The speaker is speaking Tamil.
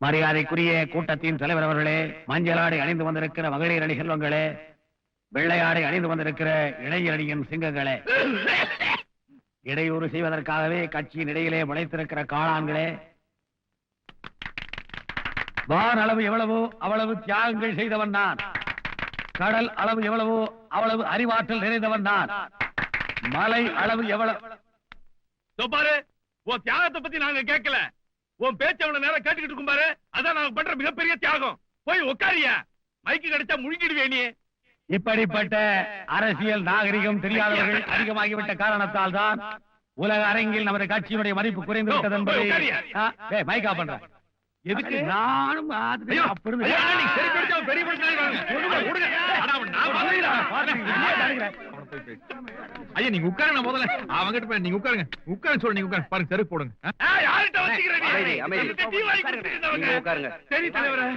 மரியாதைக்குரிய கூட்டத்தின் தலைவர் அவர்களே, மஞ்சளாடை அணிந்து வந்திருக்கிற மகளிர் அணி செல்வங்களே, வெள்ளையாடை அணிந்து வந்திருக்கிற இளைஞர் அணியின் சிங்கங்களே, இடையூறு செய்வதற்காகவே கட்சியின் இடையிலே முளைத்திருக்கிற காளான்களே, வான் அளவு எவ்வளவோ அவ்வளவு தியாகங்கள் செய்தவன் நான். கடல் அளவு எவ்வளவோ அவ்வளவு அறிவாற்றல் நிறைந்தவன் நான். மலை அளவு எவ்வளவு பாரு, உன் தியாகத்தை பத்தி நாங்க கேட்கல. உன் பேச்சு அவ்வளவு நேரம் கேட்டுக்கிட்டு இருக்கும் பாரு, அதான் நாங்க பண்ற மிகப்பெரிய தியாகம். போய் உட்காரியா, மைக்கு கிடைச்சா முழுங்கிடுவே நீ. இப்படிப்பட்ட அரசியல் நாகரிகம் தெரியாதவர்கள் அதிகமாகிவிட்ட காரணத்தால் தான் உலக அரங்கில் நமது கட்சியினுடைய மதிப்பு குறைந்து விட்டது என்பதை மைக்கா பண்ற. எதுக்கு நானும் ஐயா நீங்க உட்காருங்க, முதல்ல அவங்கிட்ட போய் நீங்க உட்காருங்க. உட்காருங்க சொல்லு, நீங்க உட்காருங்க. பாருங்க செருப்பு போடுங்க. சரி தலைவரே.